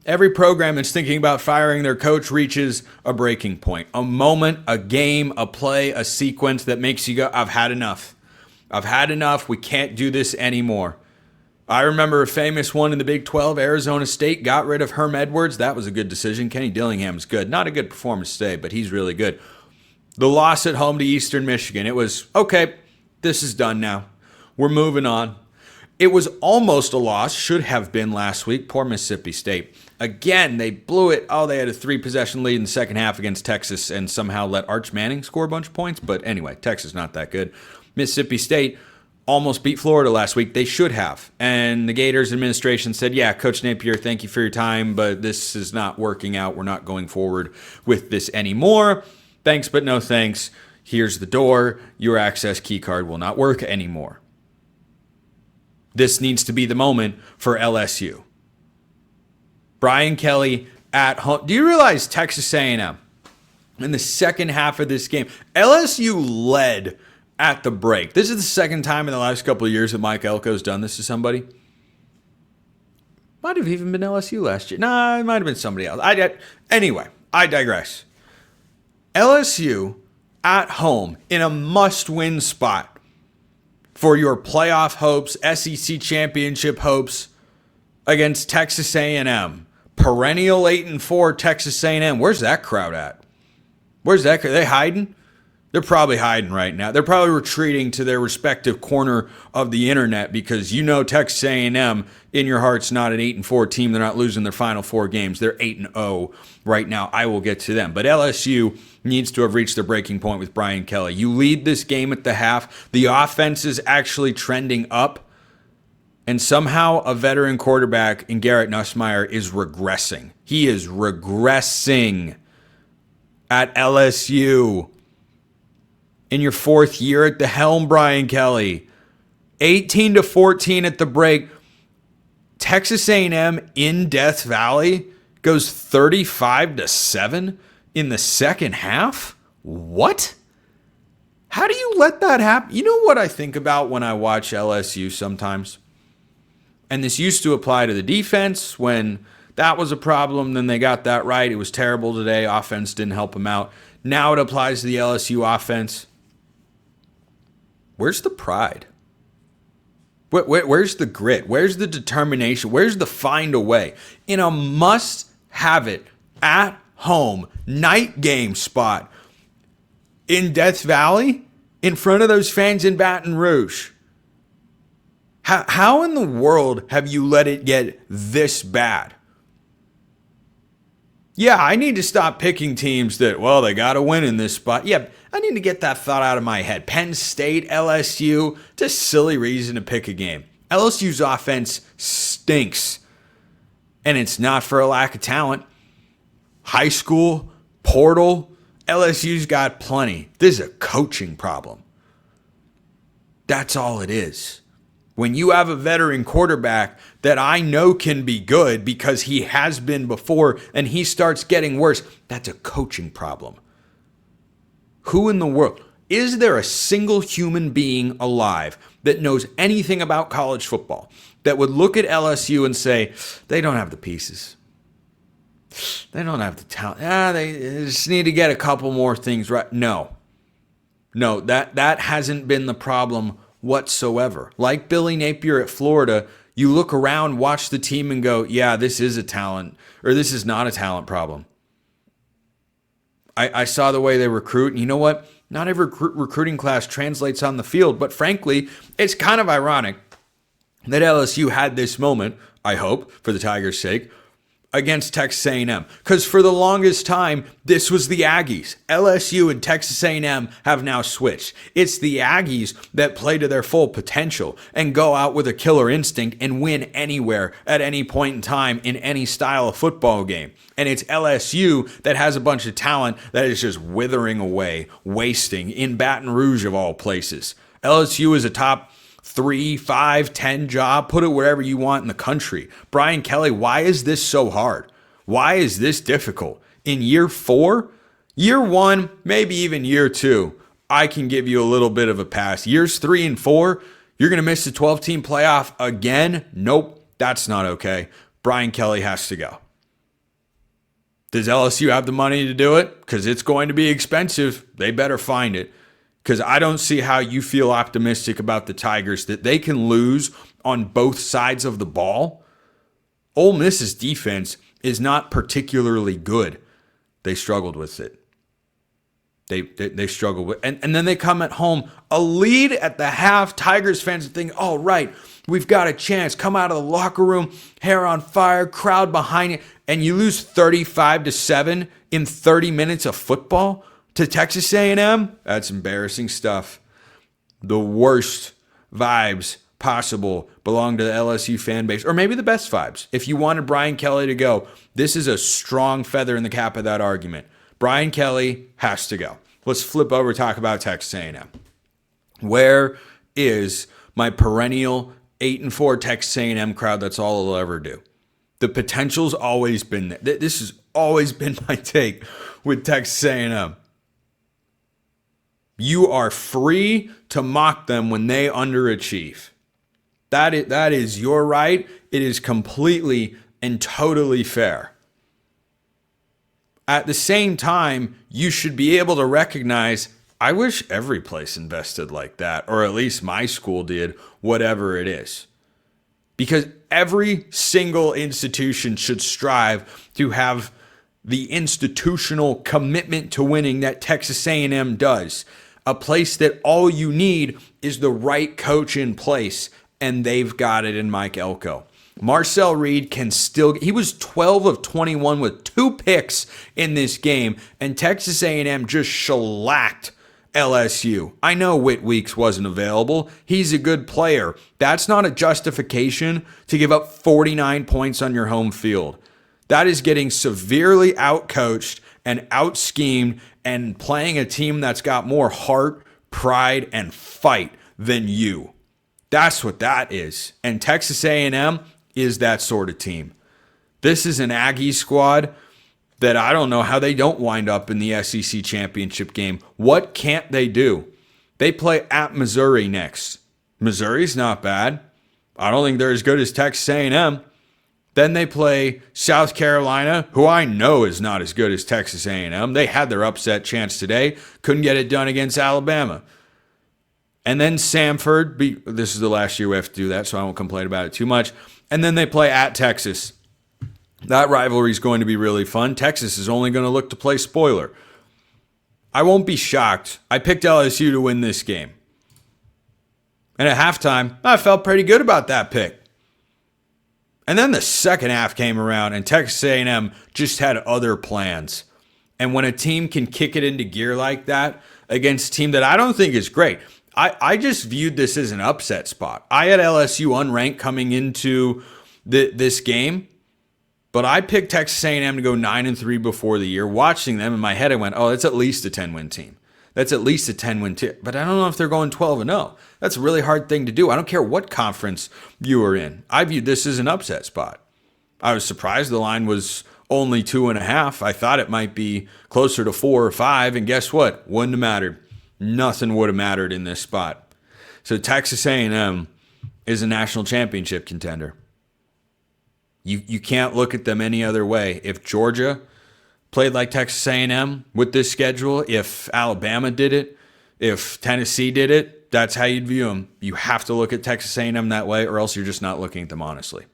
Every program that's thinking about firing their coach reaches a breaking point, a moment, a game, a play, a sequence that makes you go, I've had enough. I've had enough. We can't do this anymore. I remember a famous one in the Big 12. Arizona State got rid of Herm Edwards. That was a good decision. Kenny Dillingham's good. Not a good performance today, but he's really good. The loss at home to Eastern Michigan. It was, okay, this is done now. We're moving on. It was almost a loss, should have been last week. Poor Mississippi State. Again, they blew it. Oh, they had a 3-possession lead in the second half against Texas and somehow let Arch Manning score a bunch of points. But anyway, Texas not that good. Mississippi State almost beat Florida last week. They should have. And the Gators administration said, yeah, Coach Napier, thank you for your time, but this is not working out. We're not going forward with this anymore. Thanks, but no thanks. Here's the door. Your access key card will not work anymore. This needs to be the moment for LSU. Brian Kelly at home. Do you realize Texas A&M in the second half of this game, LSU led at the break. This is the second time in the last couple of years that Mike Elko's done this to somebody. Might have even been LSU last year. Nah, it might have been somebody else. Anyway, I digress. LSU at home in a must-win spot for your playoff hopes, SEC championship hopes against Texas A&M. Perennial 8-4 Texas A&M. Where's that crowd at? Where's that? Are they hiding? They're probably hiding right now. They're probably retreating to their respective corner of the internet because you know Texas A&M in your heart's not an 8-4 team. They're not losing their final 4 games. They're 8-0 right now. I will get to them. But LSU needs to have reached their breaking point with Brian Kelly. You lead this game at the half. The offense is actually trending up. And somehow a veteran quarterback in Garrett Nussmeier is regressing. He is regressing at LSU. In your 4th year at the helm, Brian Kelly. 18-14 at the break. Texas A&M in Death Valley goes 35-7 in the second half? What? How do you let that happen? You know what I think about when I watch LSU sometimes? And this used to apply to the defense when that was a problem. Then they got that right. It was terrible today. Offense didn't help them out. Now it applies to the LSU offense. Where's the pride? Where's the grit? Where's the determination? Where's the find a way? In a must-have-it, at-home, night game spot in Death Valley, in front of those fans in Baton Rouge. How in the world have you let it get this bad? Yeah, I need to stop picking teams that, well, they got to win in this spot. Yeah, I need to get that thought out of my head. Penn State, LSU, just silly reason to pick a game. LSU's offense stinks, and it's not for a lack of talent. High school, portal, LSU's got plenty. This is a coaching problem. That's all it is. When you have a veteran quarterback that I know can be good because he has been before and he starts getting worse, that's a coaching problem. Who in the world? Is there a single human being alive that knows anything about college football that would look at LSU and say, they don't have the pieces? They don't have the talent. They just need to get a couple more things right. No, that hasn't been the problem whatsoever. Like Billy Napier at Florida, you look around, watch the team and go, yeah, this is a talent, or this is not a talent problem. I saw the way they recruit, and you know what? Not every recruiting class translates on the field, but frankly, it's kind of ironic that LSU had this moment, I hope, for the Tigers' sake, against Texas A&M. Because for the longest time, this was the Aggies. LSU and Texas A&M have now switched. It's the Aggies that play to their full potential and go out with a killer instinct and win anywhere at any point in time in any style of football game. And it's LSU that has a bunch of talent that is just withering away, wasting in Baton Rouge of all places. LSU is a top 3, 5, 10 job, put it wherever you want in the country. Brian Kelly, why is this so hard? Why is this difficult? In year 4, year 1, maybe even year 2, I can give you a little bit of a pass. Years 3 and 4, you're going to miss the 12-team playoff again? Nope, that's not okay. Brian Kelly has to go. Does LSU have the money to do it? Because it's going to be expensive. They better find it. Because I don't see how you feel optimistic about the Tigers that they can lose on both sides of the ball. Ole Miss's defense is not particularly good. They struggled with it. They struggled with it. And then they come at home, a lead at the half. Tigers fans think, oh, right, we've got a chance. Come out of the locker room, hair on fire, crowd behind you, and you lose 35-7 in 30 minutes of football to Texas A&M. That's embarrassing stuff. The worst vibes possible belong to the LSU fan base, or maybe the best vibes. If you wanted Brian Kelly to go, this is a strong feather in the cap of that argument. Brian Kelly has to go. Let's flip over and talk about Texas A&M. Where is my perennial 8-4 Texas A&M crowd? That's all it'll ever do. The potential's always been there. This has always been my take with Texas A&M. You are free to mock them when they underachieve. That is your right. It is completely and totally fair. At the same time, you should be able to recognize, I wish every place invested like that, or at least my school did, whatever it is. Because every single institution should strive to have the institutional commitment to winning that Texas A&M does. A place that all you need is the right coach in place, and they've got it in Mike Elko. Marcel Reed can still, he was 12 of 21 with 2 picks in this game, and Texas A&M just shellacked LSU. I know Whit Weeks wasn't available. He's a good player. That's not a justification to give up 49 points on your home field. That is getting severely outcoached and out-schemed and playing a team that's got more heart, pride, and fight than you. That's what that is. And Texas A&M is that sort of team. This is an Aggie squad that I don't know how they don't wind up in the SEC championship game. What can't they do? They play at Missouri next. Missouri's not bad. I don't think they're as good as Texas A&M. Then they play South Carolina, who I know is not as good as Texas A&M. They had their upset chance today. Couldn't get it done against Alabama. And then Samford. This is the last year we have to do that, so I won't complain about it too much. And then they play at Texas. That rivalry is going to be really fun. Texas is only going to look to play spoiler. I won't be shocked. I picked LSU to win this game. And at halftime, I felt pretty good about that pick. And then the second half came around, and Texas A&M just had other plans. And when a team can kick it into gear like that against a team that I don't think is great, I just viewed this as an upset spot. I had LSU unranked coming into this game, but I picked Texas A&M to go 9-3 before the year. Watching them in my head, I went, oh, that's at least a 10-win team. That's at least a 10-win team. But I don't know if they're going 12-0. That's a really hard thing to do. I don't care what conference you are in. I viewed this as an upset spot. I was surprised the line was only 2.5. I thought it might be closer to 4 or 5, and guess what? Wouldn't have mattered. Nothing would have mattered in this spot. So Texas A&M is a national championship contender. You can't look at them any other way. If Georgia played like Texas A&M with this schedule, if Alabama did it, if Tennessee did it, that's how you'd view them. You have to look at Texas A&M that way, or else you're just not looking at them honestly.